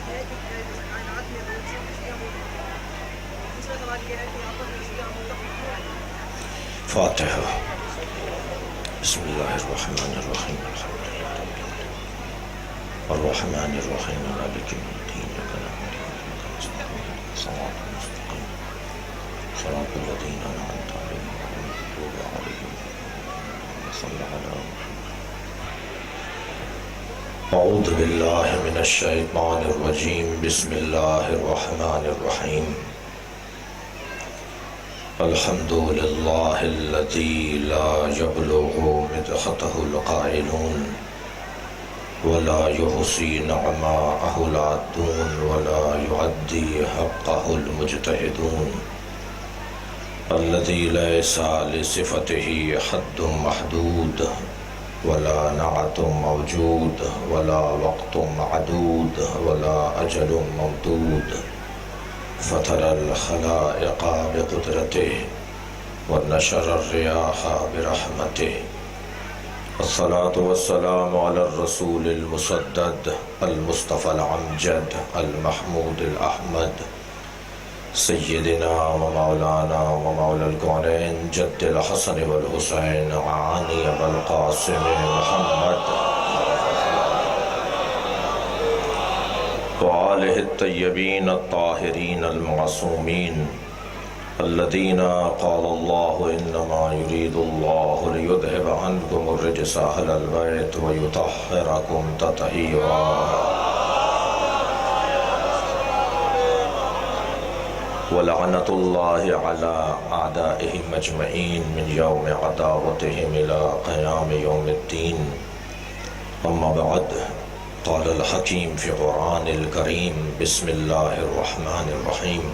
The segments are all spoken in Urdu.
ہے کہ کائنات میں بہت سی کشتیاں موجود ہیں. دوسرا سوال یہ ہے کہ آپس میں کشتیاں متفق کیوں ہیں؟ فاتحہ. بسم اللہ الرحمن الرحیم الحمد للہ الرحمن الرحیم مالک یوم الدین ایاک نعبد و ایاک نستعین صراط المستقیم صراط الذین انعمت علیہم غیر المغضوب علیہم صلی علی محمد. اعوذ باللہ من الشیطان الرجیم بسم اللہ الرحمن الرحیم. الحمد للہ الذی لا یبلغ مدحتہ القائلون ولا يحصي نعماءه العادون ولا يعدي حقه المجتهدون الذي ليس لصفته حد محدود ولا نعت موجود ولا وقت معدود ولا أجل ممدود فطر الخلائق بقدرته ونشر الرياح برحمته. الصلاة والسلام على الرسول المسدد المصطفى العمجد المحمود الأحمد سيدنا ومولانا ومولى الكونين جد الحسن والحسين عاني أبا القاسم محمد وآله الطيبين الطاهرين المعصومين الذين قال الله إنما يريد الله ليذهب عنكم الرجس أهل البيت ويطهركم تطهيرا. ولعنة الله على أعدائهم أجمعين من يوم عداوتهم إلى قيام يوم الدين. أما بعد قال الحكيم في القرآن الكريم بسم الله الرحمن الرحيم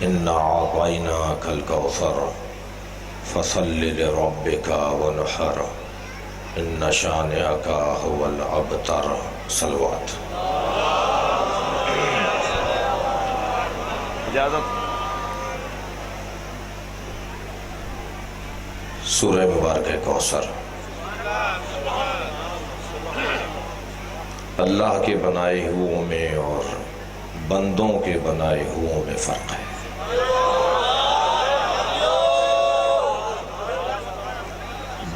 إنا أعطيناك الكوثر فصل لربك وانحر إن شانئك هو الأبتر. صلوات. اجازت. سورہ مبارک کوثر. اللہ کے بنائے ہوئوں میں اور بندوں کے بنائے ہوئوں میں فرق ہے.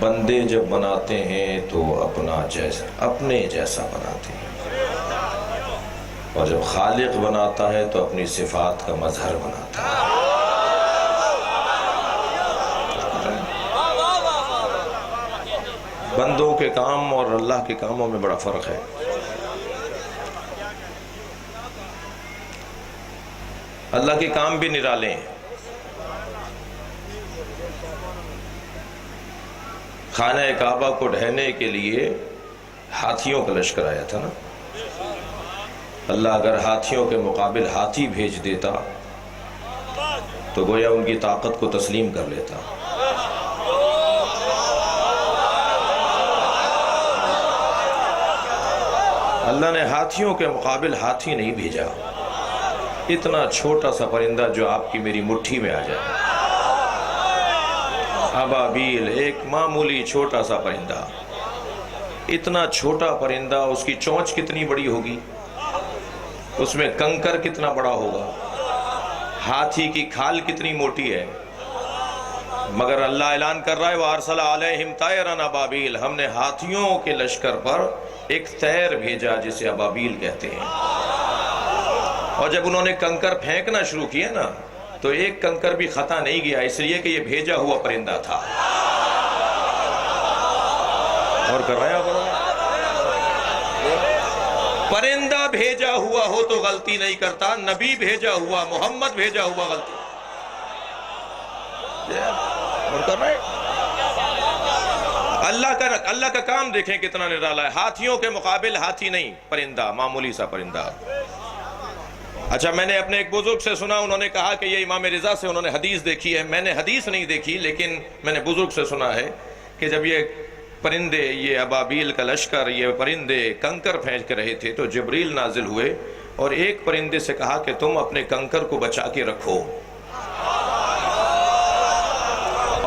بندے جب بناتے ہیں تو اپنے جیسا بناتے ہیں، اور جب خالق بناتا ہے تو اپنی صفات کا مظہر بناتا ہے. بندوں کے کام اور اللہ کے کاموں میں بڑا فرق ہے. اللہ کے کام بھی نرالے ہیں. خانہ کعبہ کو ڈھہنے کے لیے ہاتھیوں کا لشکر آیا تھا نا. اللہ اگر ہاتھیوں کے مقابل ہاتھی بھیج دیتا تو گویا ان کی طاقت کو تسلیم کر لیتا. اللہ نے ہاتھیوں کے مقابل ہاتھی نہیں بھیجا. اتنا چھوٹا سا پرندہ جو آپ کی میری مٹھی میں آ جائے. ابابیل، ایک معمولی چھوٹا سا پرندہ. اتنا چھوٹا پرندہ، اس کی چونچ کتنی بڑی ہوگی، اس میں کنکر کتنا بڑا ہوگا، ہاتھی کی کھال کتنی موٹی ہے. مگر اللہ اعلان کر رہا ہے وَأَرْسَلَ عَلَيْهِمْ طَيْرًا أَبَابِيلَ. ہم نے ہاتھیوں کے لشکر پر ایک طیر بھیجا جسے ابابیل کہتے ہیں. اور جب انہوں نے کنکر پھینکنا شروع کیا نا تو ایک کنکر بھی خطا نہیں گیا، اس لیے کہ یہ بھیجا ہوا پرندہ تھا. اور کر رہے ہیں پرندہ بھیجا ہوا ہو تو غلطی نہیں کرتا، نبی بھیجا ہوا، محمد بھیجا ہوا غلطی. اور کر رہے ہیں. اللہ کا کام دیکھیں کتنا نرالا ہے. ہاتھیوں کے مقابل ہاتھی نہیں، پرندہ، معمولی سا پرندہ. اچھا، میں نے اپنے ایک بزرگ سے سنا، انہوں نے کہا کہ یہ امام رضا سے انہوں نے حدیث دیکھی ہے. میں نے حدیث نہیں دیکھی لیکن میں نے بزرگ سے سنا ہے کہ جب یہ پرندے، یہ ابابیل کا لشکر، یہ پرندے کنکر پھینک رہے تھے تو جبریل نازل ہوئے اور ایک پرندے سے کہا کہ تم اپنے کنکر کو بچا کے رکھو.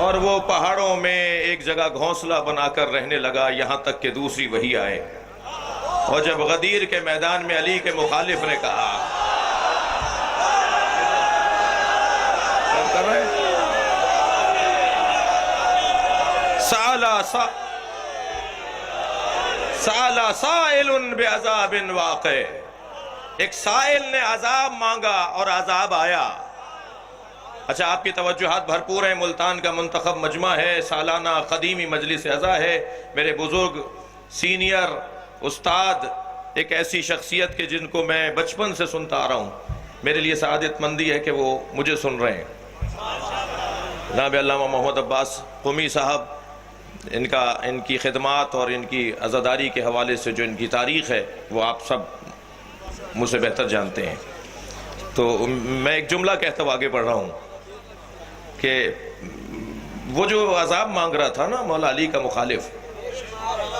اور وہ پہاڑوں میں ایک جگہ گھونسلہ بنا کر رہنے لگا یہاں تک کہ دوسری وحی آئے. اور جب غدیر کے میدان میں علی کے مخالف نے کہا کر رہے ہیں سالا سائل بعذاب واقع، ایک سائل نے عذاب مانگا اور عذاب آیا۔ اچھا، آپ کی توجہات بھرپور ہیں، ملتان کا منتخب مجمع ہے، سالانہ قدیمی مجلس عزا ہے، میرے بزرگ سینئر استاد، ایک ایسی شخصیت کے جن کو میں بچپن سے سنتا آ رہا ہوں، میرے لیے سعادت مندی ہے کہ وہ مجھے سن رہے ہیں۔ جناب علامہ محمد عباس قمی صاحب، ان کی خدمات اور ان کی عزاداری کے حوالے سے جو ان کی تاریخ ہے وہ آپ سب مجھ سے بہتر جانتے ہیں۔ تو میں ایک جملہ کہتا ہوں، آگے بڑھ رہا ہوں، کہ وہ جو عذاب مانگ رہا تھا نا مولا علی کا مخالف،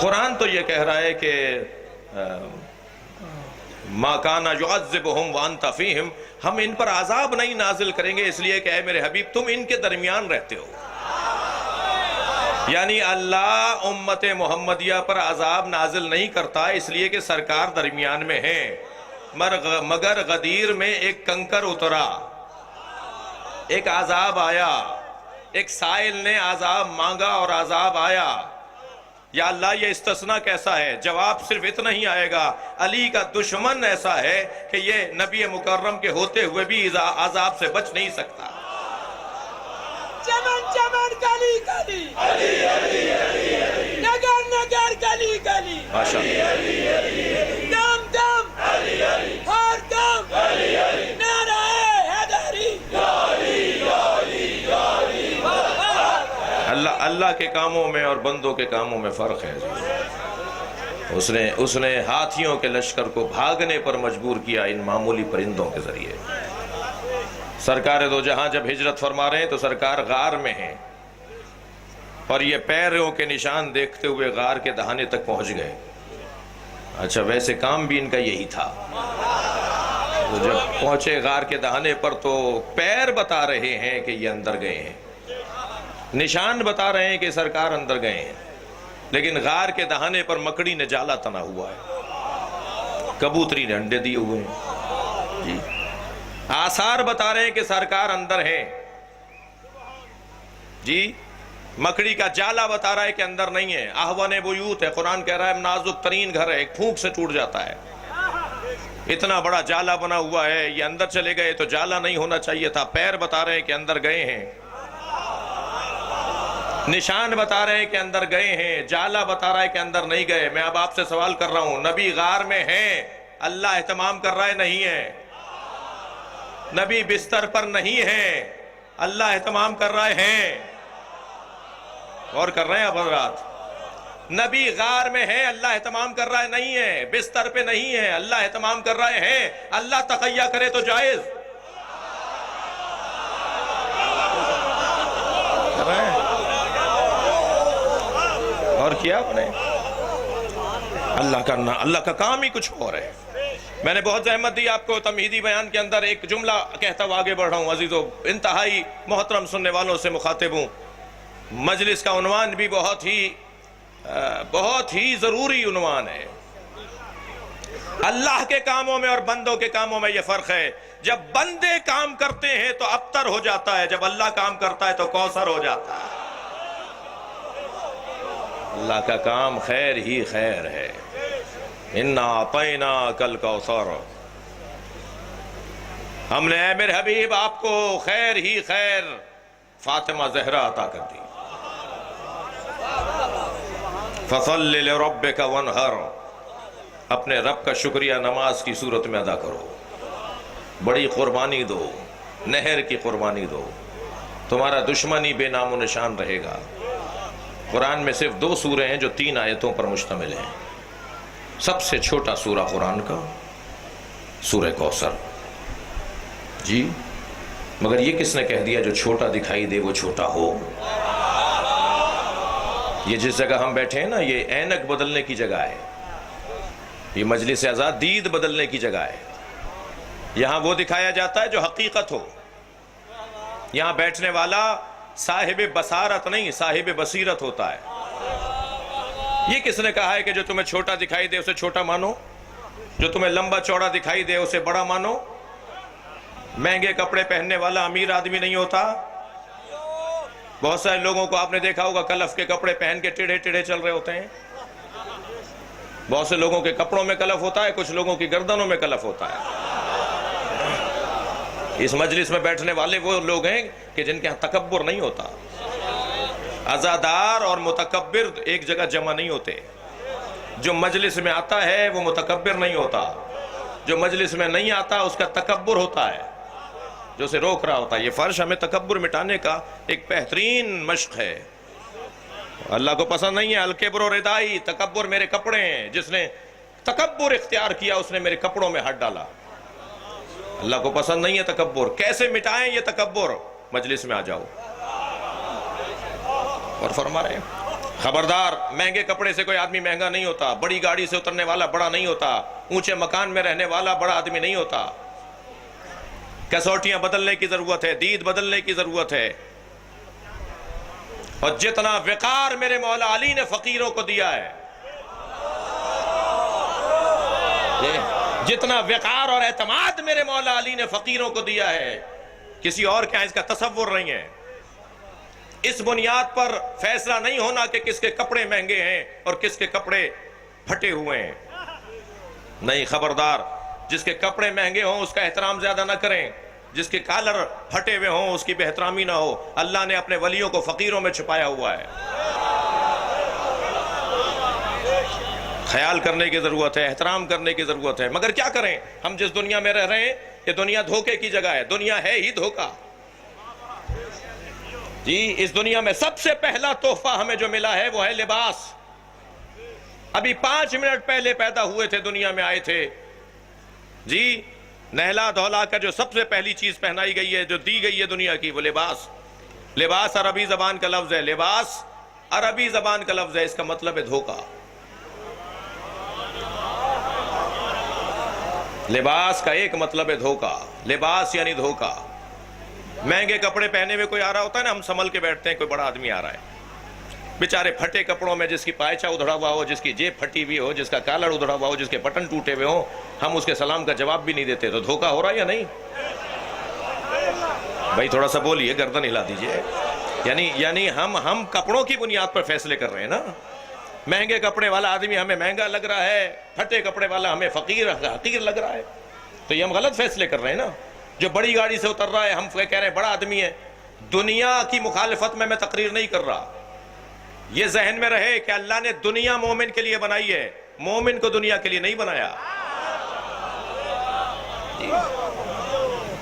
قرآن تو یہ کہہ رہا ہے کہ مَا كَانَ يُعَذِّبُهُمْ وَأَنْتَ فِيهِمْ، ہم ان پر عذاب نہیں نازل کریں گے اس لیے کہ اے میرے حبیب تم ان کے درمیان رہتے ہو۔ یعنی اللہ امت محمدیہ پر عذاب نازل نہیں کرتا اس لیے کہ سرکار درمیان میں ہیں، مگر غدیر میں ایک کنکر اترا، ایک عذاب آیا، ایک سائل نے عذاب مانگا اور عذاب آیا۔ یا اللہ یہ استثناء کیسا ہے؟ جواب صرف اتنا ہی آئے گا، علی کا دشمن ایسا ہے کہ یہ نبی مکرم کے ہوتے ہوئے بھی عذاب سے بچ نہیں سکتا۔ چمن چمن گلی گلی، علی علی علی علی، نگر نگر گلی گلی، ماشاءاللہ، دم دم، علی علی، ہر دم، علی علی، نعرہ حیدری، اللہ کے کاموں میں اور بندوں کے کاموں میں فرق ہے۔ اس نے ہاتھیوں کے لشکر کو بھاگنے پر مجبور کیا ان معمولی پرندوں کے ذریعے۔ سرکار دو جہاں جب ہجرت فرما رہے ہیں تو سرکار غار میں ہیں، اور یہ پیروں کے نشان دیکھتے ہوئے غار کے دہانے تک پہنچ گئے۔ اچھا، ویسے کام بھی ان کا یہی تھا۔ تو جب پہنچے غار کے دہانے پر تو پیر بتا رہے ہیں کہ یہ اندر گئے ہیں، نشان بتا رہے ہیں کہ سرکار اندر گئے ہیں، لیکن غار کے دہانے پر مکڑی نے جالا تنا ہوا ہے، کبوتری نے انڈے دیے ہوئے ہیں، جی آثار بتا رہے ہیں کہ سرکار اندر ہیں، جی مکڑی کا جالا بتا رہا ہے کہ اندر نہیں ہے۔ احوان بیوت ہے، قرآن کہہ رہا ہے نازک ترین گھر ہے، ایک پھونک سے ٹوٹ جاتا ہے، اتنا بڑا جالا بنا ہوا ہے، یہ اندر چلے گئے تو جالا نہیں ہونا چاہیے تھا۔ پیر بتا رہے ہیں کہ اندر گئے ہیں، نشان بتا رہے ہیں کہ اندر گئے ہیں، جالا بتا رہا ہے کہ اندر نہیں گئے۔ میں اب آپ سے سوال کر رہا ہوں، نبی غار میں ہیں، اللہ اہتمام کر رہا ہے نہیں ہے؟ نبی بستر پر نہیں ہے، اللہ اہتمام کر رہے ہیں؟ اور کر رہے ہیں اب حضرات؟ نبی غار میں ہے، اللہ اہتمام کر رہا ہے نہیں ہے؟ بستر پہ نہیں ہے، اللہ اہتمام کر رہے ہیں؟ اللہ تقیہ کرے تو جائز کر رہے ہیں؟ اور کیا آپ نے؟ اللہ کا کام ہی کچھ اور ہے۔ میں نے بہت زحمت دی آپ کو تمہیدی بیان کے اندر، ایک جملہ کہتا ہوا آگے بڑھ رہا ہوں۔ عزیزو، انتہائی محترم سننے والوں سے مخاطب ہوں، مجلس کا عنوان بھی بہت ہی ضروری عنوان ہے۔ اللہ کے کاموں میں اور بندوں کے کاموں میں یہ فرق ہے، جب بندے کام کرتے ہیں تو ابتر ہو جاتا ہے، جب اللہ کام کرتا ہے تو کوثر ہو جاتا ہے۔ اللہ کا کام خیر ہی خیر ہے، اِنَّا أَعْطَيْنَاكَ الْكَوْثَرَ، ہم نے اے میرے حبیب آپ کو خیر ہی خیر فاطمہ زہرا عطا کر دی۔ فَصَلِّ لِرَبِّكَ وَانْحَرْ، اپنے رب کا شکریہ نماز کی صورت میں ادا کرو، بڑی قربانی دو، نہر کی قربانی دو، تمہارا دشمنی بے نام و نشان رہے گا۔ قرآن میں صرف 2 سورے ہیں جو 3 آیتوں پر مشتمل ہیں۔ سب سے چھوٹا سورہ قرآن کا سورہ کوثر، جی مگر یہ کس نے کہہ دیا جو چھوٹا دکھائی دے وہ چھوٹا ہو؟ یہ جس جگہ ہم بیٹھے ہیں نا، یہ اینک بدلنے کی جگہ ہے، یہ مجلس عزا دید بدلنے کی جگہ ہے۔ یہاں وہ دکھایا جاتا ہے جو حقیقت ہو، یہاں بیٹھنے والا صاحب بصارت نہیں صاحب بصیرت ہوتا ہے۔ یہ کس نے کہا ہے کہ جو تمہیں چھوٹا دکھائی دے اسے چھوٹا مانو، جو تمہیں لمبا چوڑا دکھائی دے اسے بڑا مانو؟ مہنگے کپڑے پہننے والا امیر آدمی نہیں ہوتا۔ بہت سارے لوگوں کو آپ نے دیکھا ہوگا کلف کے کپڑے پہن کے ٹیڑھے ٹیڑھے چل رہے ہوتے ہیں۔ بہت سے لوگوں کے کپڑوں میں کلف ہوتا ہے، کچھ لوگوں کی گردنوں میں کلف ہوتا ہے۔ اس مجلس میں بیٹھنے والے وہ لوگ ہیں کہ جن کے ہاں تکبر نہیں ہوتا۔ عزادار اور متکبر ایک جگہ جمع نہیں ہوتے۔ جو مجلس میں آتا ہے وہ متکبر نہیں ہوتا، جو مجلس میں نہیں آتا اس کا تکبر ہوتا ہے، جو اسے روک رہا ہوتا ہے۔ یہ فرش ہمیں تکبر مٹانے کا ایک بہترین مشق ہے۔ اللہ کو پسند نہیں ہے الکبر و ردائی، تکبر میرے کپڑے ہیں۔ جس نے تکبر اختیار کیا اس نے میرے کپڑوں میں ہاتھ ڈالا۔ اللہ کو پسند نہیں ہے تکبر۔ کیسے مٹائیں یہ تکبر؟ مجلس میں آ جاؤ۔ اور فرما رہے ہیں خبردار، مہنگے کپڑے سے کوئی آدمی مہنگا نہیں ہوتا، بڑی گاڑی سے اترنے والا بڑا نہیں ہوتا، اونچے مکان میں رہنے والا بڑا آدمی نہیں ہوتا۔ کسوٹیاں بدلنے کی ضرورت ہے، دید بدلنے کی ضرورت ہے۔ اور جتنا وقار میرے مولا علی نے فقیروں کو دیا ہے، جتنا وقار اور اعتماد میرے مولا علی نے فقیروں کو دیا ہے، کسی اور کے اس کا تصور نہیں ہے۔ اس بنیاد پر فیصلہ نہیں ہونا کہ کس کے کپڑے مہنگے ہیں اور کس کے کپڑے پھٹے ہوئے ہیں۔ نہیں، خبردار، جس کے کپڑے مہنگے ہوں اس کا احترام زیادہ نہ کریں، جس کے کالر پھٹے ہوئے ہوں اس کی بے احترامی نہ ہو۔ اللہ نے اپنے ولیوں کو فقیروں میں چھپایا ہوا ہے۔ خیال کرنے کی ضرورت ہے، احترام کرنے کی ضرورت ہے۔ مگر کیا کریں، ہم جس دنیا میں رہ رہے ہیں یہ دنیا دھوکے کی جگہ ہے، دنیا ہے ہی دھوکہ۔ جی، اس دنیا میں سب سے پہلا تحفہ ہمیں جو ملا ہے وہ ہے لباس۔ ابھی 5 منٹ پہلے پیدا ہوئے تھے، دنیا میں آئے تھے۔ جی، نہلا دھولا کر جو سب سے پہلی چیز پہنائی گئی ہے، جو دی گئی ہے دنیا کی، وہ لباس۔ لباس عربی زبان کا لفظ ہے، لباس عربی زبان کا لفظ ہے، اس کا مطلب ہے دھوکہ۔ لباس کا ایک مطلب ہے دھوکہ، لباس یعنی دھوکہ۔ مہنگے کپڑے پہنے میں کوئی آ رہا ہوتا ہے نا، ہم سنبھل کے بیٹھتے ہیں، کوئی بڑا آدمی آ رہا ہے، بیچارے پھٹے کپڑوں میں، جس کی پائچہ ادھڑا ہوا ہو، جس کی جیب پھٹی ہوئی ہو، جس کا کالر ادھڑا ہوا ہو، جس کے بٹن ٹوٹے ہوئے ہوں، ہم اس کے سلام کا جواب بھی نہیں دیتے، تو دھوکہ ہو رہا ہے یا نہیں؟ بھائی تھوڑا سا بولیے، گردن ہلا دیجئے۔ یعنی ہم کپڑوں کی بنیاد پر فیصلے کر رہے ہیں نا۔ مہنگے کپڑے والا آدمی ہمیں مہنگا لگ رہا ہے، پھٹے کپڑے والا ہمیں حقیر لگ رہا ہے، تو یہ ہم غلط فیصلے کر رہے ہیں نا۔ جو بڑی گاڑی سے اتر رہا ہے ہم کہہ رہے ہیں بڑا آدمی ہے۔ دنیا کی مخالفت میں تقریر نہیں کر رہا۔ یہ ذہن میں رہے کہ اللہ نے دنیا مومن کے لیے بنائی ہے، مومن کو دنیا کے لیے نہیں بنایا۔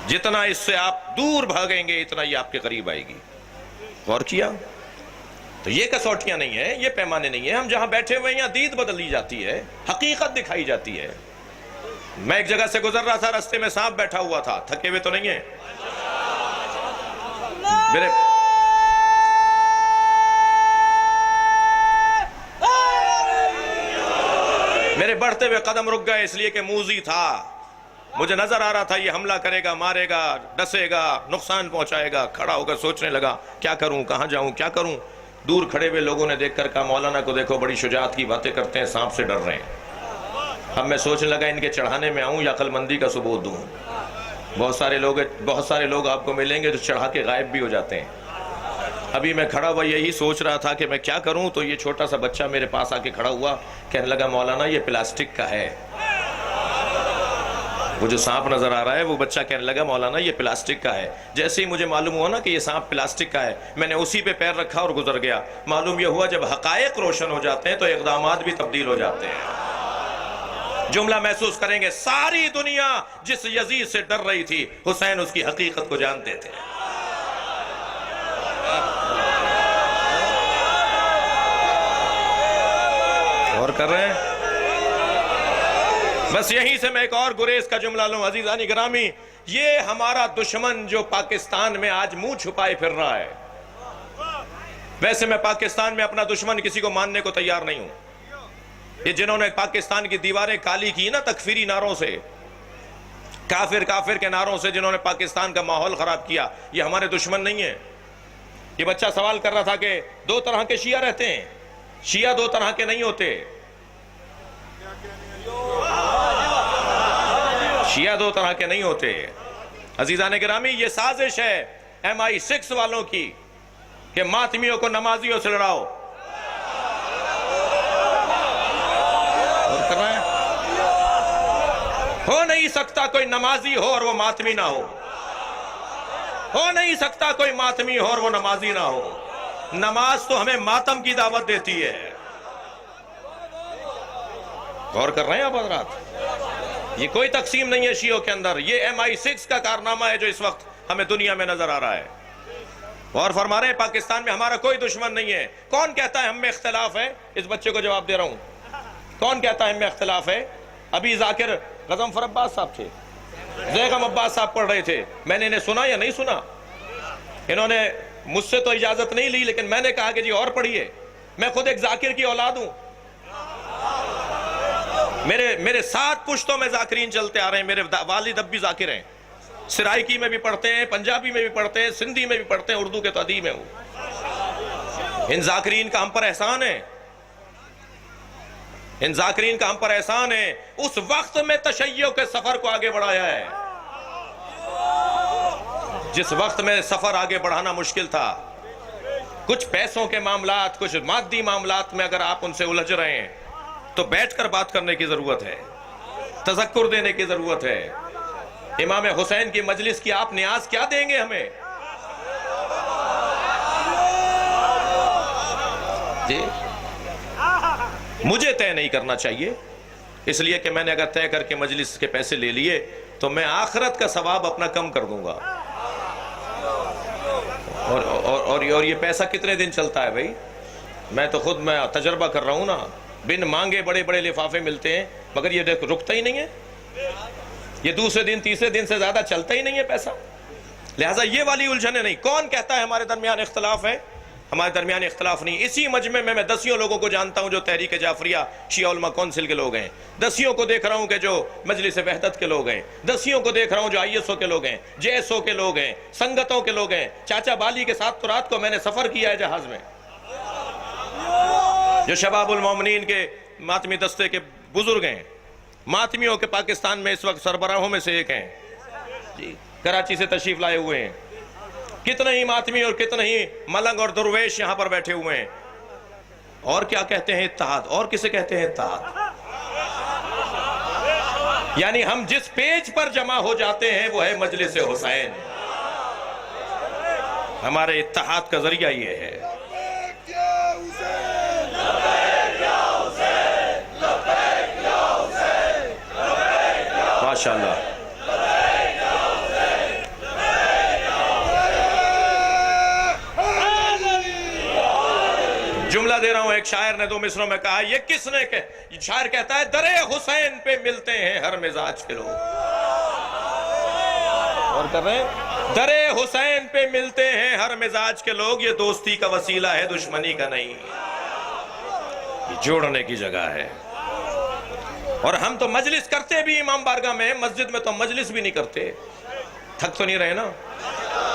جتنا اس سے آپ دور بھاگیں گے اتنا یہ آپ کے قریب آئے گی۔ غور کیا؟ تو یہ کسوٹیاں نہیں ہیں، یہ پیمانے نہیں ہیں۔ ہم جہاں بیٹھے ہوئے ہیں یہاں دید بدلی جاتی ہے، حقیقت دکھائی جاتی ہے۔ میں ایک جگہ سے گزر رہا تھا، رستے میں سانپ بیٹھا ہوا تھا۔ تھکے ہوئے تو نہیں ہیں؟ میرے بڑھتے ہوئے قدم رک گئے اس لیے کہ موذی تھا۔ مجھے نظر آ رہا تھا یہ حملہ کرے گا، مارے گا، ڈسے گا، نقصان پہنچائے گا۔ کھڑا ہو کر سوچنے لگا کیا کروں، کہاں جاؤں، کیا کروں۔ دور کھڑے ہوئے لوگوں نے دیکھ کر کہا مولانا کو دیکھو بڑی شجاعت کی باتیں کرتے ہیں، سانپ سے ڈر رہے ہیں۔ اب میں سوچنے لگا ان کے چڑھانے میں آؤں یا عقل مندی کا ثبوت دوں۔ بہت سارے لوگ آپ کو ملیں گے جو چڑھا کے غائب بھی ہو جاتے ہیں۔ ابھی میں کھڑا ہوا یہی سوچ رہا تھا کہ میں کیا کروں، تو یہ چھوٹا سا بچہ میرے پاس آ کے کھڑا ہوا، کہنے لگا مولانا یہ پلاسٹک کا ہے۔ وہ جو سانپ نظر آ رہا ہے وہ بچہ کہنے لگا مولانا یہ پلاسٹک کا ہے۔ جیسے ہی مجھے معلوم ہوا نا کہ یہ سانپ پلاسٹک کا ہے، میں نے اسی پہ پیر رکھا اور گزر گیا۔ معلوم یہ ہوا جب حقائق روشن ہو جاتے ہیں تو اقدامات بھی تبدیل ہو جاتے ہیں۔ جملہ محسوس کریں گے، ساری دنیا جس یزید سے ڈر رہی تھی، حسین اس کی حقیقت کو جانتے تھے۔ اور کر رہے ہیں؟ بس یہیں سے میں ایک اور گریز کا جملہ لوں۔ عزیزانی گرامی، یہ ہمارا دشمن جو پاکستان میں آج منہ چھپائے پھر رہا ہے، ویسے میں پاکستان میں اپنا دشمن کسی کو ماننے کو تیار نہیں ہوں۔ یہ جنہوں نے پاکستان کی دیواریں کالی کی نا تکفیری نعروں سے، کافر کے نعروں سے، جنہوں نے پاکستان کا ماحول خراب کیا، یہ ہمارے دشمن نہیں ہیں۔ یہ بچہ سوال کر رہا تھا کہ 2 طرح کے شیعہ رہتے ہیں، شیعہ دو طرح کے نہیں ہوتے، شیعہ دو طرح کے نہیں ہوتے۔ عزیزان گرامی، یہ سازش ہے MI6 والوں کی کہ ماتمیوں کو نمازیوں سے لڑاؤ۔ اور کر رہے ہیں، ہو نہیں سکتا کوئی نمازی ہو اور وہ ماتمی نہ ہو نہیں سکتا کوئی ماتمی ہو اور وہ نمازی نہ ہو۔ نماز تو ہمیں ماتم کی دعوت دیتی ہے۔ غور کر رہے ہیں آپ حضرات؟ یہ کوئی تقسیم نہیں ہے شیعوں کے اندر، یہ MI6 کا کارنامہ ہے جو اس وقت ہمیں دنیا میں نظر آ رہا ہے۔ اور فرما رہے ہیں پاکستان میں ہمارا کوئی دشمن نہیں ہے۔ کون کہتا ہے ہم میں اختلاف ہے؟ اس بچے کو جواب دے رہا ہوں، کون کہتا ہے ہم میں اختلاف ہے؟ ابھی ذاکر غضنفر عباس صاحب تھے، زیغم عباس صاحب پڑھ رہے تھے، میں نے انہیں سنا یا نہیں سنا؟ انہوں نے مجھ سے تو اجازت نہیں لی، لیکن میں نے کہا کہ جی اور پڑھیے۔ میں خود ایک ذاکر کی اولاد ہوں، میرے 7 پشتوں میں ذاکرین چلتے آ رہے ہیں۔ میرے والد اب بھی ذاکر ہیں، سرائکی میں بھی پڑھتے ہیں، پنجابی میں بھی پڑھتے ہیں، سندھی میں بھی پڑھتے ہیں، اردو کے تو ادیب ہیں وہ۔ ان ذاکرین کا ہم پر احسان ہے، ان ذاکرین کا ہم پر احسان ہے۔ اس وقت میں تشیع کے سفر کو آگے بڑھایا ہے جس وقت میں سفر آگے بڑھانا مشکل تھا۔ کچھ پیسوں کے معاملات، کچھ مادی معاملات میں اگر آپ ان سے الجھ رہے ہیں تو بیٹھ کر بات کرنے کی ضرورت ہے، تذکر دینے کی ضرورت ہے۔ امام حسین کی مجلس کی آپ نیاز کیا دیں گے ہمیں؟ جی مجھے طے نہیں کرنا چاہیے، اس لیے کہ میں نے اگر طے کر کے مجلس کے پیسے لے لیے تو میں آخرت کا ثواب اپنا کم کر دوں گا۔ اور یہ پیسہ کتنے دن چلتا ہے بھائی؟ میں تو خود میں تجربہ کر رہا ہوں نا، بن مانگے بڑے بڑے لفافے ملتے ہیں، مگر یہ دیکھ رکتا ہی نہیں ہے، یہ دوسرے دن تیسرے دن سے زیادہ چلتا ہی نہیں ہے پیسہ۔ لہٰذا یہ والی الجھنیں نہیں۔ کون کہتا ہے ہمارے درمیان اختلاف ہے؟ ہمارے درمیان اختلاف نہیں۔ اسی مجمع میں میں 10 لوگوں کو جانتا ہوں جو تحریک جعفریہ شیعہ علماء کونسل کے لوگ ہیں، 10 کو دیکھ رہا ہوں کہ جو مجلس وحدت کے لوگ ہیں، 10 کو دیکھ رہا ہوں جو ISO کے لوگ ہیں، JSO کے لوگ ہیں، سنگتوں کے لوگ ہیں۔ چاچا بالی کے ساتھ تو رات کو میں نے سفر کیا ہے جہاز میں، جو شباب المومنین کے ماتمی دستے کے بزرگ ہیں، ماتمیوں کے پاکستان میں اس وقت سربراہوں میں سے ایک ہیں جی، کراچی سے تشریف لائے ہوئے ہیں۔ کتنے ہی ماتمی اور کتنے ہی ملنگ اور درویش یہاں پر بیٹھے ہوئے ہیں۔ اور کیا کہتے ہیں؟ اتحاد۔ اور کسے کہتے ہیں اتحاد؟ یعنی ہم جس پیج پر جمع ہو جاتے ہیں وہ ہے مجلس حسین۔ ہمارے اتحاد کا ذریعہ یہ ہے۔ ماشاءاللہ۔ جملہ دے رہا ہوں، ایک شاعر نے 2 مصروں میں کہا، یہ کس نے کہ شاعر کہتا ہے درے حسین پہ ملتے ہیں ہر مزاج کے لوگ۔ اور کر رہے ہیں، درے حسین پہ ملتے ہیں ہر مزاج کے لوگ۔ یہ دوستی کا وسیلہ ہے، دشمنی کا نہیں، یہ جوڑنے کی جگہ ہے۔ اور ہم تو مجلس کرتے بھی امام بارگاہ میں، مسجد میں تو مجلس بھی نہیں کرتے۔ تھک تو نہیں رہے نا؟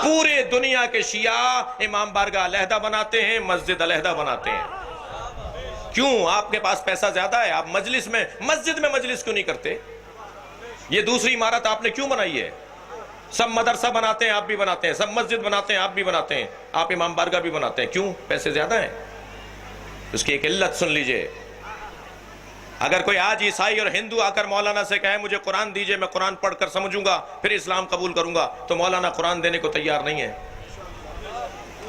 پورے دنیا کے شیعہ امام بارگاہ علیحدہ بناتے ہیں، مسجد علیحدہ بناتے ہیں۔ کیوں؟ آپ کے پاس پیسہ زیادہ ہے، آپ مسجد میں مجلس کیوں نہیں کرتے؟ یہ دوسری عمارت آپ نے کیوں بنائی ہے؟ سب مدرسہ بناتے ہیں، آپ بھی بناتے ہیں، سب مسجد بناتے ہیں، آپ بھی بناتے ہیں، آپ امام بارگاہ بھی بناتے ہیں، کیوں؟ پیسے زیادہ ہیں۔ اس کی ایک علت سن لیجئے۔ اگر کوئی آج عیسائی اور ہندو آ کر مولانا سے کہے مجھے قرآن دیجئے، میں قرآن پڑھ کر سمجھوں گا پھر اسلام قبول کروں گا، تو مولانا قرآن دینے کو تیار نہیں ہے۔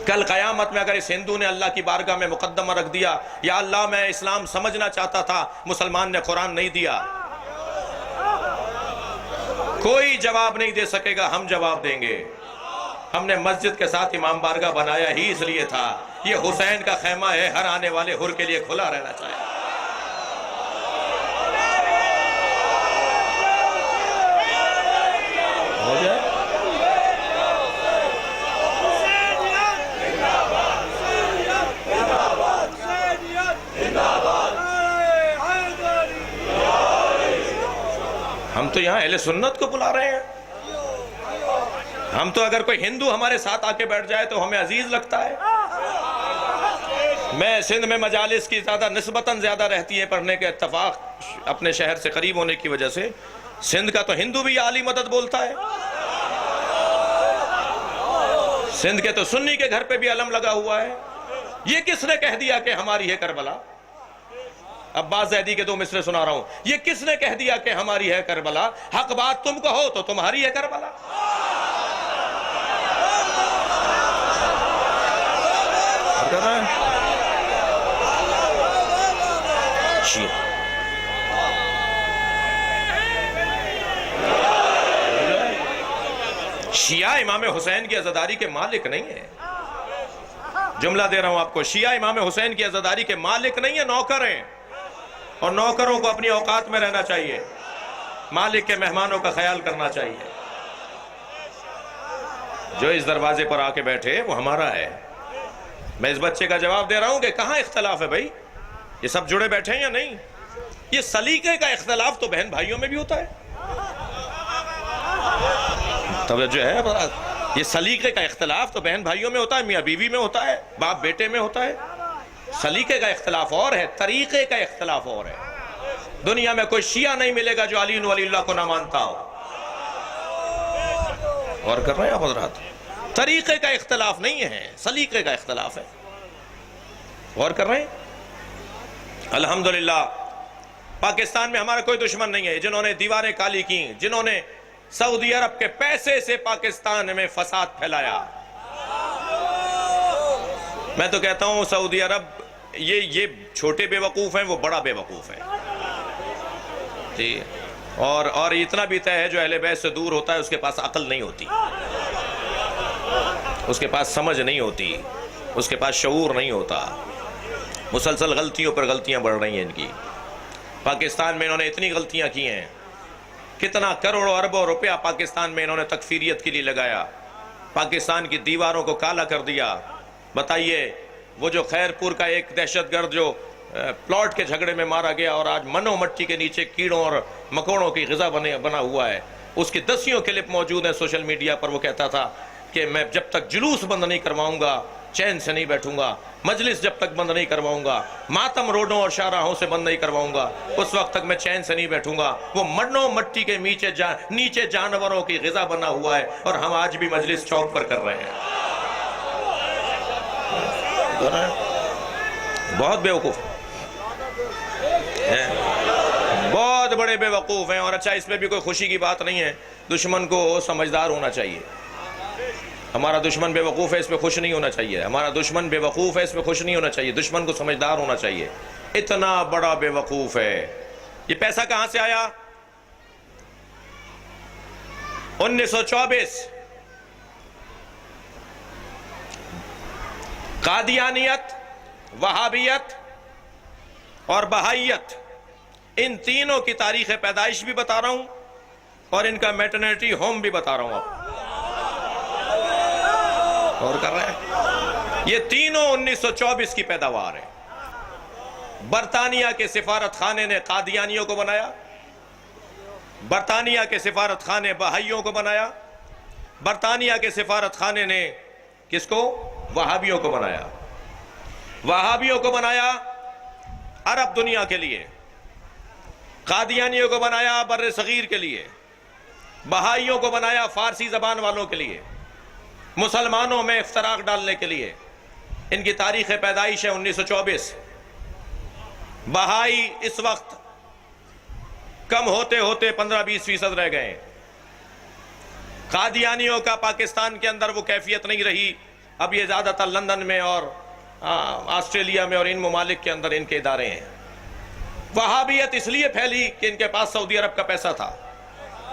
کل قیامت میں اگر اس ہندو نے اللہ کی بارگاہ میں مقدمہ رکھ دیا، یا اللہ میں اسلام سمجھنا چاہتا تھا، مسلمان نے قرآن نہیں دیا، کوئی جواب نہیں دے سکے گا، ہم جواب دیں گے۔ ہم نے مسجد کے ساتھ امام بارگاہ بنایا ہی اس لیے تھا، یہ حسین کا خیمہ ہے، ہر آنے والے حر کے لیے کھلا رہنا چاہیے۔ ہو جائے؟ ہم تو یہاں اہل سنت کو بلا رہے ہیں۔ ہم تو اگر کوئی ہندو ہمارے ساتھ آ کے بیٹھ جائے تو ہمیں عزیز لگتا ہے۔ میں سندھ میں مجالس کی نسبتاً زیادہ رہتی ہے پڑھنے کے اتفاق اپنے شہر سے قریب ہونے کی وجہ سے. سندھ کا تو ہندو بھی عالی مدد بولتا ہے, سندھ کے تو سنی کے گھر پہ بھی علم لگا ہوا ہے. یہ کس نے کہہ دیا کہ ہماری ہے کربلا؟ عباس زیدی کے 2 مصرے سنا رہا ہوں. یہ کس نے کہہ دیا کہ ہماری ہے کربلا؟ حق بات تم کہو تو تمہاری ہے کربلا. شیعہ امام حسین کی عزاداری کے مالک نہیں ہے. جملہ دے رہا ہوں آپ کو, شیعہ امام حسین کی عزاداری کے مالک نہیں ہے, نوکر ہیں. اور نوکروں کو اپنی اوقات میں رہنا چاہیے, مالک کے مہمانوں کا خیال کرنا چاہیے. جو اس دروازے پر آ کے بیٹھے وہ ہمارا ہے. میں اس بچے کا جواب دے رہا ہوں کہ کہاں اختلاف ہے بھائی؟ یہ سب جڑے بیٹھے ہیں یا نہیں؟ یہ سلیقے کا اختلاف تو بہن بھائیوں میں بھی ہوتا ہے. توجہ ہے؟ یہ سلیقے کا اختلاف تو بہن بھائیوں میں ہوتا ہے, میاں بیوی میں ہوتا ہے, باپ بیٹے میں ہوتا ہے. سلیقے کا اختلاف اور ہے, طریقے کا اختلاف اور ہے. دنیا میں کوئی شیعہ نہیں ملے گا جو علی ولی اللہ کو نہ مانتا ہو. اور کر رہے ہیں آپ حضرات؟ طریقے کا اختلاف نہیں ہے, سلیقے کا اختلاف ہے. غور کر رہے ہیں؟ الحمدللہ پاکستان میں ہمارا کوئی دشمن نہیں ہے. جنہوں نے دیواریں کالی کی, جنہوں نے سعودی عرب کے پیسے سے پاکستان میں فساد پھیلایا. میں تو کہتا ہوں سعودی عرب یہ چھوٹے بے وقوف ہیں, وہ بڑا بے وقوف ہے. جی, اور اتنا بھی طے ہے جو اہل بیت سے دور ہوتا ہے اس کے پاس عقل نہیں ہوتی, اس کے پاس سمجھ نہیں ہوتی, اس کے پاس شعور نہیں ہوتا. مسلسل غلطیوں پر غلطیاں بڑھ رہی ہیں ان کی. پاکستان میں انہوں نے اتنی غلطیاں کی ہیں, کتنا کروڑوں اربوں روپیہ پاکستان میں انہوں نے تکفیریت کے لیے لگایا, پاکستان کی دیواروں کو کالا کر دیا. بتائیے وہ جو خیر پور کا ایک دہشت گرد جو پلاٹ کے جھگڑے میں مارا گیا اور آج منو مٹی کے نیچے کیڑوں اور مکوڑوں کی غذا بنا ہوا ہے, اس کی 10 کلپ موجود ہیں سوشل میڈیا پر. وہ کہتا تھا کہ میں جب تک جلوس بند نہیں کرواؤں گا چین سے نہیں بیٹھوں گا, مجلس جب تک بند نہیں کرواؤں گا, ماتم روڈوں اور شاہراہوں سے بند نہیں کرواؤں گا, اس وقت تک میں چین سے نہیں بیٹھوں گا. وہ منو مٹی کے نیچے جانوروں کی غذا بنا ہوا ہے, اور ہم آج بھی مجلس چوک پر کر رہے ہیں. بہت بے وقوف ہیں, بہت بڑے بے وقوف ہیں. اور اچھا, اس میں بھی کوئی خوشی کی بات نہیں ہے. دشمن کو سمجھدار ہونا چاہیے. ہمارا دشمن بے وقوف ہے, اس پہ خوش نہیں ہونا چاہیے. ہمارا دشمن بے وقوف ہے, اس پہ خوش نہیں ہونا چاہیے. دشمن کو سمجھدار ہونا چاہیے. اتنا بڑا بے وقوف ہے. یہ پیسہ کہاں سے آیا؟ 1924 قادیانیت, وہابیت اور بہائیت, ان تینوں کی تاریخ پیدائش بھی بتا رہا ہوں اور ان کا میٹرنیٹی ہوم بھی بتا رہا ہوں آپ. اور کر رہے ہیں, یہ تینوں 1924 کی پیداوار ہے. برطانیہ کے سفارت خانے نے قادیانیوں کو بنایا, برطانیہ کے سفارت خانے بہائیوں کو بنایا, برطانیہ کے سفارت خانے نے کس کو؟ وہابیوں کو بنایا. وہابیوں کو بنایا عرب دنیا کے لیے, قادیانیوں کو بنایا بر صغیر کے لیے, بہائیوں کو بنایا فارسی زبان والوں کے لیے, مسلمانوں میں افتراق ڈالنے کے لیے. ان کی تاریخ پیدائش ہے 1924. بہائی اس وقت کم ہوتے ہوتے 15-20% رہ گئے. قادیانیوں کا پاکستان کے اندر وہ کیفیت نہیں رہی. اب یہ زیادہ تر لندن میں اور آسٹریلیا میں اور ان ممالک کے اندر ان کے ادارے ہیں. وہابیت اس لیے پھیلی کہ ان کے پاس سعودی عرب کا پیسہ تھا,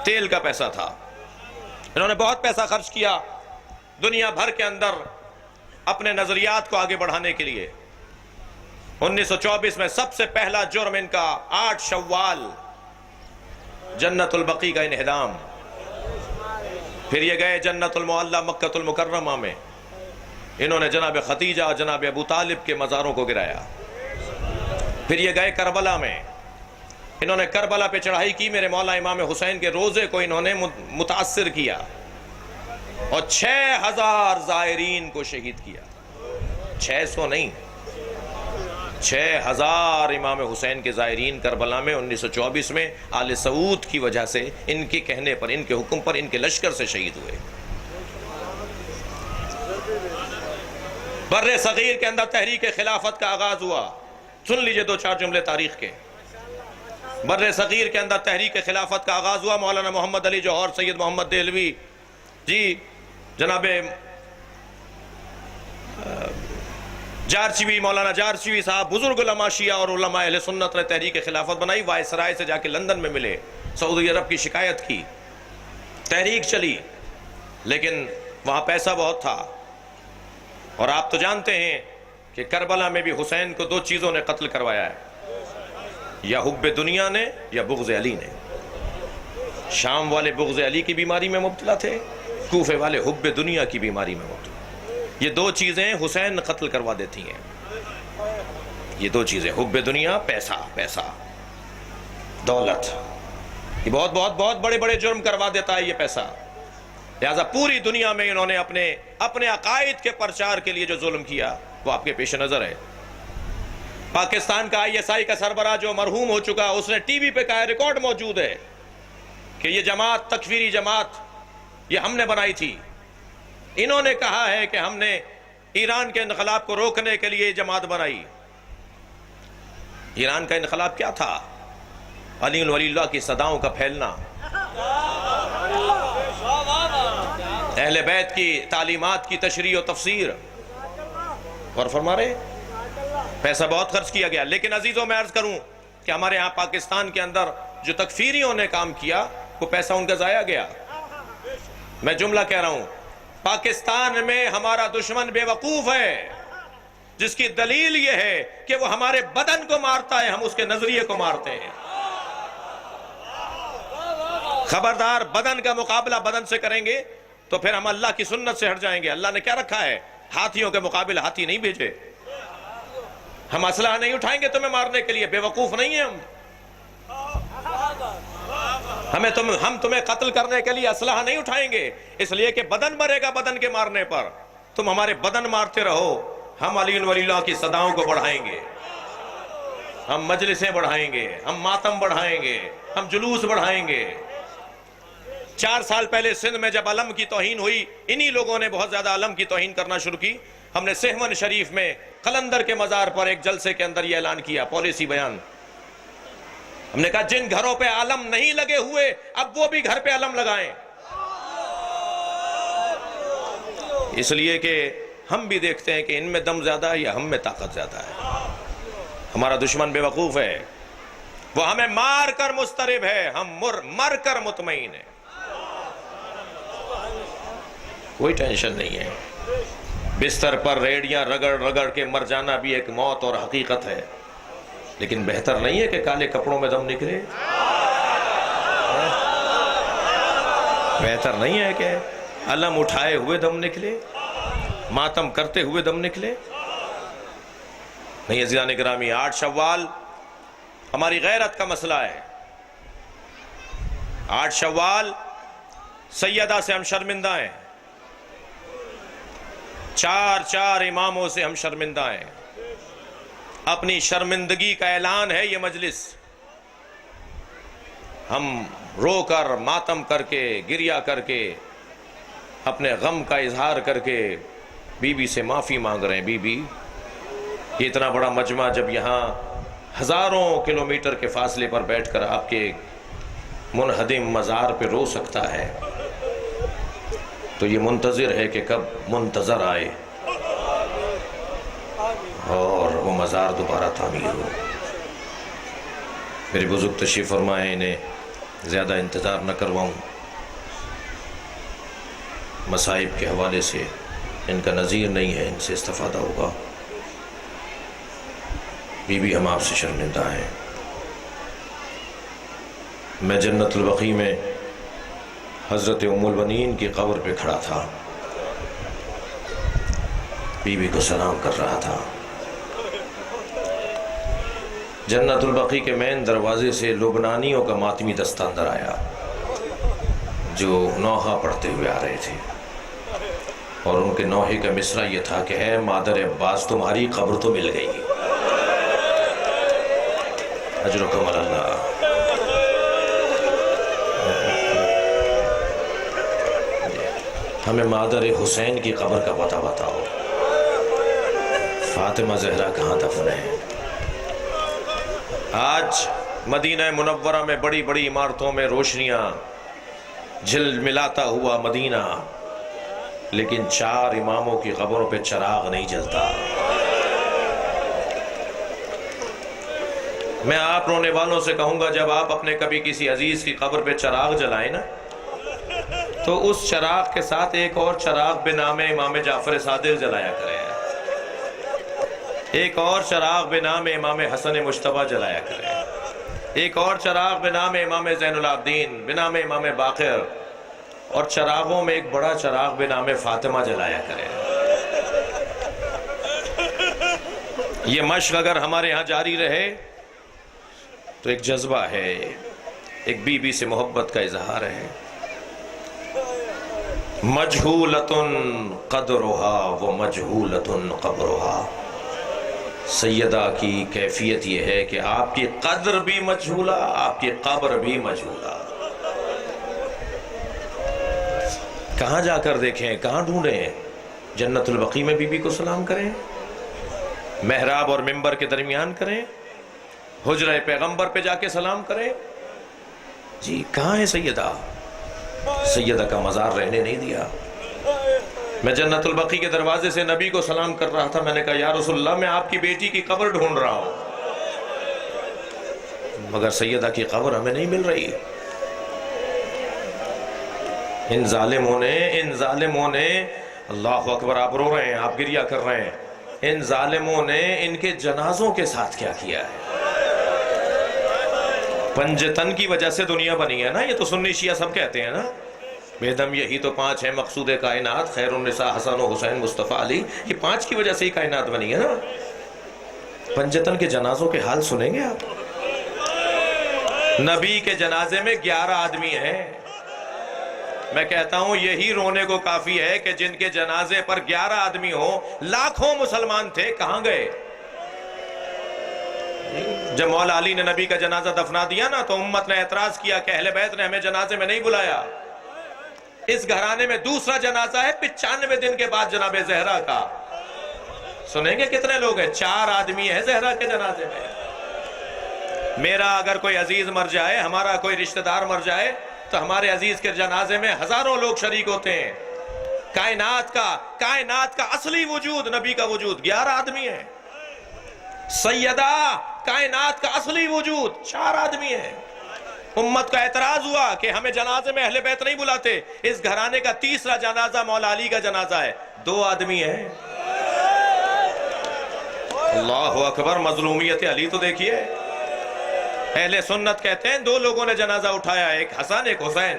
تیل کا پیسہ تھا. انہوں نے بہت پیسہ خرچ کیا دنیا بھر کے اندر اپنے نظریات کو آگے بڑھانے کے لیے. 1924 میں سب سے پہلا جرم ان کا 8 شوال جنت البقیع کا انہدام. پھر یہ گئے جنت المعلی مکہ المکرمہ میں, انہوں نے جناب ختیجہ اور جناب ابو طالب کے مزاروں کو گرایا. پھر یہ گئے کربلا میں, انہوں نے کربلا پہ چڑھائی کی, میرے مولا امام حسین کے روزے کو انہوں نے متاثر کیا اور 6000 زائرین کو شہید کیا. 600 نہیں, 6,000 امام حسین کے زائرین کربلا میں 1924 میں آل سعود کی وجہ سے، ان کے کہنے پر، ان کے حکم پر، ان کے لشکر سے شہید ہوئے۔ بر صغیر کے اندر تحریک خلافت کا آغاز ہوا۔ سن لیجئے 2-4 جملے تاریخ کے۔ بر صغیر کے اندر تحریک خلافت کا آغاز ہوا۔ مولانا محمد علی جوہر، سید محمد دہلوی جی، جناب جارچوی، مولانا جارچوی صاحب، بزرگ علماء شیعہ اور علماء اہل سنت نے تحریک خلافت بنائی۔ وائسرائے سے جا کے لندن میں ملے، سعودی عرب کی شکایت کی، تحریک چلی، لیکن وہاں پیسہ بہت تھا۔ اور آپ تو جانتے ہیں کہ کربلا میں بھی حسین کو 2 چیزوں نے قتل کروایا ہے، یا حب دنیا نے یا بغض علی نے۔ شام والے بغض علی کی بیماری میں مبتلا تھے، کوفے والے حب دنیا کی بیماری میں مبتلا۔ یہ 2 چیزیں حسین قتل کروا دیتی ہیں، یہ 2 چیزیں، حب دنیا، پیسہ، دولت۔ یہ بہت بہت بہت بڑے بڑے جرم کروا دیتا ہے یہ پیسہ۔ لہذا پوری دنیا میں انہوں نے اپنے عقائد کے پرچار کے لیے جو ظلم کیا وہ آپ کے پیش نظر ہے۔ پاکستان کا ISI کا سربراہ جو مرحوم ہو چکا، اس نے ٹی وی پہ کہا، ریکارڈ موجود ہے، کہ یہ جماعت، تکفیری جماعت، یہ ہم نے بنائی تھی۔ انہوں نے کہا ہے کہ ہم نے ایران کے انقلاب کو روکنے کے لیے جماعت بنائی۔ ایران کا انقلاب کیا تھا؟ علی ولی اللہ کی صداؤں کا پھیلنا، اہل بیت کی تعلیمات کی تشریح و تفسیر۔ اور فرما رہے پیسہ بہت خرچ کیا گیا، لیکن عزیزوں میں عرض کروں کہ ہمارے ہاں پاکستان کے اندر جو تکفیریوں نے کام کیا وہ پیسہ ان کا ضائع گیا۔ میں جملہ کہہ رہا ہوں، پاکستان میں ہمارا دشمن بے وقوف ہے، جس کی دلیل یہ ہے کہ وہ ہمارے بدن کو مارتا ہے، ہم اس کے نظریے کو مارتے ہیں۔ خبردار، بدن کا مقابلہ بدن سے کریں گے تو پھر ہم اللہ کی سنت سے ہٹ جائیں گے۔ اللہ نے کیا رکھا ہے؟ ہاتھیوں کے مقابل ہاتھی نہیں بھیجے۔ ہم اسلحہ نہیں اٹھائیں گے تمہیں مارنے کے لیے، بے وقوف نہیں ہیں ہم تمہیں قتل کرنے کے لیے اسلحہ نہیں اٹھائیں گے، اس لیے کہ بدن مرے گا بدن کے مارنے پر۔ تم ہمارے بدن مارتے رہو، ہم علی ولی اللہ کی صداؤں کو بڑھائیں گے، ہم مجلسیں بڑھائیں گے، ہم ماتم بڑھائیں گے، ہم جلوس بڑھائیں گے۔ 4 سال پہلے سندھ میں جب علم کی توہین ہوئی، انہی لوگوں نے بہت زیادہ علم کی توہین کرنا شروع کی۔ ہم نے سہمن شریف میں قلندر کے مزار پر ایک جلسے کے اندر یہ اعلان کیا، پالیسی بیان۔ ہم نے کہا جن گھروں پہ علم نہیں لگے ہوئے اب وہ بھی گھر پہ علم لگائیں، اس لیے کہ ہم بھی دیکھتے ہیں کہ ان میں دم زیادہ ہے یا ہم میں طاقت زیادہ ہے۔ ہمارا دشمن بے وقوف ہے، وہ ہمیں مار کر مضطرب ہے، ہم مر کر مطمئن ہیں۔ کوئی ٹینشن نہیں ہے، بستر پر ریڑیاں رگڑ رگڑ کے مر جانا بھی ایک موت اور حقیقت ہے، لیکن بہتر نہیں ہے کہ کالے کپڑوں میں دم نکلے؟ بہتر نہیں ہے کہ علم اٹھائے ہوئے دم نکلے، ماتم کرتے ہوئے دم نکلے؟ نہیں عزیزان گرامی، 8 شوال ہماری غیرت کا مسئلہ ہے۔ 8 شوال سیدہ سے ہم شرمندہ ہیں، 4 اماموں سے ہم شرمندہ ہیں۔ اپنی شرمندگی کا اعلان ہے یہ مجلس۔ ہم رو کر، ماتم کر کے، گریہ کر کے، اپنے غم کا اظہار کر کے بی بی سے معافی مانگ رہے ہیں۔ بی بی، یہ اتنا بڑا مجمع جب یہاں ہزاروں کلومیٹر کے فاصلے پر بیٹھ کر آپ کے منہدم مزار پہ رو سکتا ہے تو یہ منتظر ہے کہ کب منتظر آئے اور وہ مزار دوبارہ تعمیر ہو۔ میرے بزرگ تشریف فرمائے، انہیں زیادہ انتظار نہ کرواؤں، مصائب کے حوالے سے ان کا نظیر نہیں ہے، ان سے استفادہ ہوگا۔ بی بی، ہم آپ سے شرمندہ ہیں۔ میں جنت البقیع میں حضرت ام البنین کی قبر پہ کھڑا تھا، بی بی کو سلام کر رہا تھا۔ جنت البقیع کے مین دروازے سے لبنانیوں کا ماتمی دستہ اندر آیا جو نوحہ پڑھتے ہوئے آ رہے تھے، اور ان کے نوحے کا مصرع یہ تھا کہ اے مادر عباس، تمہاری قبر تو مل گئی۔ اجرکم اللہ. ہمیں مادر حسین کی قبر کا پتہ بتاؤ. فاطمہ زہرا کہاں دفن ہے؟ آج مدینہ منورہ میں بڑی بڑی عمارتوں میں روشنیاں جھل ملاتا ہوا مدینہ، لیکن 4 اماموں کی قبروں پہ چراغ نہیں جلتا. میں آپ رونے والوں سے کہوں گا، جب آپ اپنے کبھی کسی عزیز کی قبر پہ چراغ جلائیں نا، تو اس چراغ کے ساتھ ایک اور چراغ بنام امام جعفر صادق جلایا کریں، ایک اور چراغ بنام امام حسن مجتبیٰ جلایا کریں، ایک اور چراغ بنام امام زین العابدین، بنام امام باقر، اور چراغوں میں ایک بڑا چراغ بنام فاطمہ جلایا کریں. یہ مشق اگر ہمارے ہاں جاری رہے تو ایک جذبہ ہے، ایک بی بی سے محبت کا اظہار ہے. مجہولۃ قدرها و مجہولۃ قبرها. سیدہ کی کیفیت یہ ہے کہ آپ کی قدر بھی مجہولہ، آپ کی قبر بھی مجہولہ. کہاں جا کر دیکھیں، کہاں ڈھونڈیں؟ جنت البقیع میں بی بی کو سلام کریں، محراب اور منبر کے درمیان کریں، حجرہ پیغمبر پہ جا کے سلام کریں. جی کہاں ہے سیدہ؟ سیدہ کا مزار رہنے نہیں دیا. میں جنت البقیع کے دروازے سے نبی کو سلام کر رہا تھا. میں نے کہا یا رسول اللہ، میں آپ کی بیٹی کی قبر ڈھونڈ رہا ہوں، مگر سیدہ کی قبر ہمیں نہیں مل رہی. ان ظالموں نے اللہ اکبر، آپ رو رہے ہیں، آپ گریہ کر رہے ہیں. ان ظالموں نے ان کے جنازوں کے ساتھ کیا کیا ہے؟ پنجتن کی وجہ سے دنیا بنی ہے نا، یہ تو سنی شیعہ سب کہتے ہیں نا. بیدم یہی تو 5 ہیں مقصود کائنات، خیر النساء حسن و حسین مصطفیٰ علی. یہ 5 کی وجہ سے ہی کائنات بنی ہے نا. پنجتن کے جنازوں کے حال سنیں گے آپ؟ نبی کے جنازے میں 11 آدمی ہیں. میں کہتا ہوں یہی رونے کو کافی ہے کہ جن کے جنازے پر 11 آدمی ہوں. لاکھوں مسلمان تھے، کہاں گئے؟ جب مولا علی نے نبی کا جنازہ دفنا دیا نا، تو امت نے اعتراض کیا کہ اہل بیت نے ہمیں جنازے میں نہیں بلایا. اس گھرانے میں دوسرا جنازہ ہے 95 دن کے بعد جناب زہرا کا. سنیں گے کتنے لوگ ہیں؟ 4 آدمی ہیں زہرا کے جنازے میں. میرا اگر کوئی عزیز مر جائے، ہمارا کوئی رشتہ دار مر جائے، تو ہمارے عزیز کے جنازے میں ہزاروں لوگ شریک ہوتے ہیں. کائنات کا اصلی وجود، نبی کا وجود، 11 آدمی ہیں. سیدہ کائنات کا اصلی وجود 4 آدمی ہیں. امت کا اعتراض ہوا کہ ہمیں جنازے میں اہل بیت نہیں بلاتے. اس گھرانے کا تیسرا جنازہ مولا علی کا جنازہ ہے، 2 آدمی ہیں. اللہ اکبر، مظلومیت علی تو دیکھیے. اہل سنت کہتے ہیں 2 لوگوں نے جنازہ اٹھایا، ایک حسن ایک حسین.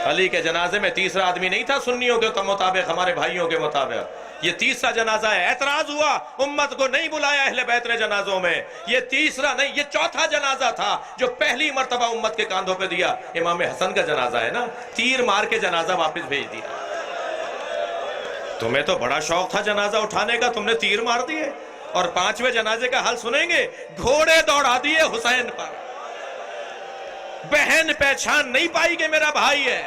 علی کے جنازے میں تیسرا آدمی نہیں تھا سنیوں کے مطابق، ہمارے بھائیوں کے مطابق. یہ تیسرا جنازہ ہے. اعتراض ہوا، امت کو نہیں بلایا اہل بیت نے جنازوں میں. یہ تیسرا نہیں، یہ چوتھا جنازہ تھا جو پہلی مرتبہ امت کے کاندھوں پہ دیا. امام حسن کا جنازہ ہے نا، تیر مار کے جنازہ واپس بھیج دیا. تمہیں تو بڑا شوق تھا جنازہ اٹھانے کا، تم نے تیر مار دیے. اور 5ویں جنازے کا حل سنیں گے، گھوڑے دوڑا دیے حسین پر. بہن پہچان نہیں پائی کہ میرا بھائی ہے.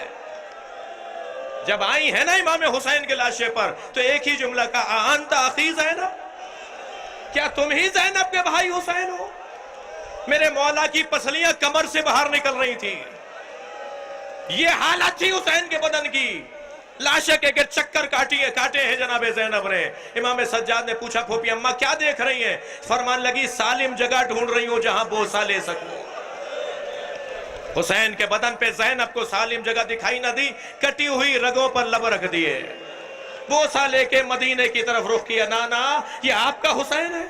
جب آئی ہے نا امام حسین کے لاشے پر، تو ایک ہی جملہ کا انت اخی زینب، کیا تم ہی زینب کے بھائی حسین ہو؟ میرے مولا کی پسلیاں کمر سے باہر نکل رہی تھی. یہ حالت تھی حسین کے بدن کی. لاشے کے چکر کاٹے ہیں جناب زینب نے. امام سجاد نے پوچھا پھوپھی اماں کیا دیکھ رہی ہیں؟ فرمان لگی سالم جگہ ڈھونڈ رہی ہوں جہاں بوسہ لے سکوں. حسین کے بدن پہ زینب کو سالم جگہ دکھائی نہ دی، کٹی ہوئی رگوں پر لب رکھ دیے. بوسہ لے کے مدینے کی طرف رخ کیا. نانا یہ آپ کا حسین ہے؟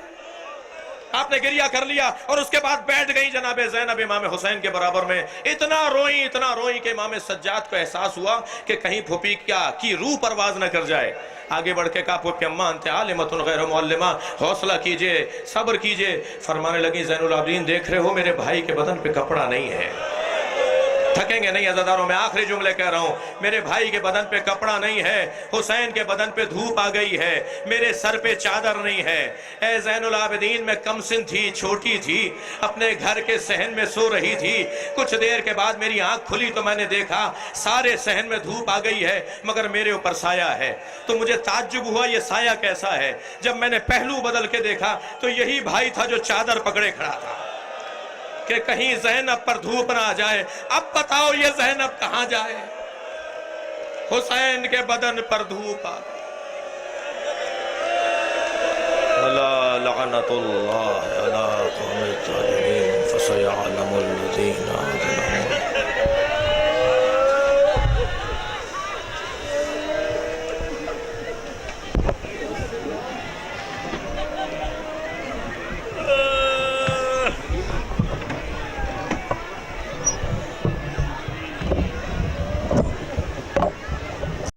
آپ نے گریہ کر لیا اور اس کے بعد بیٹھ گئی جناب زینب امام حسین کے برابر میں. اتنا روئی کہ امام سجاد کو احساس ہوا کہ کہیں پھوپھی کی روح پرواز نہ کر جائے. آگے بڑھ کے کہا پھوپھی اماں انت عالمۃ غیر معلمہ، حوصلہ کیجئے، صبر کیجئے. فرمانے لگی زین العابدین دیکھ رہے ہو میرے بھائی کے بدن پہ کپڑا نہیں ہے. تھکیں گے نہیں عزاداروں. میں آخری جملے کہہ رہا ہوں. میرے بھائی کے بدن پہ کپڑا نہیں ہے, حسین کے بدن پہ دھوپ آ گئی ہے, میرے سر پہ چادر نہیں ہے. اے زین العابدین, میں کم سن تھی, چھوٹی تھی, اپنے گھر کے صحن میں سو رہی تھی. کچھ دیر کے بعد میری آنکھ کھلی تو میں نے دیکھا سارے صحن میں دھوپ آ گئی ہے مگر میرے اوپر سایہ ہے. تو مجھے تعجب ہوا یہ سایہ کیسا ہے. جب میں نے پہلو بدل کے دیکھا تو یہی بھائی تھا جو چادر پکڑے کھڑا تھا کہ کہیں زینب پر دھوپ نہ آ جائے. اب بتاؤ یہ زینب کہاں جائے. حسین کے بدن پر دھوپ آ گئی. الا لعنت اللہ علی قوم الظالمین فسیعلم الذین ظلموا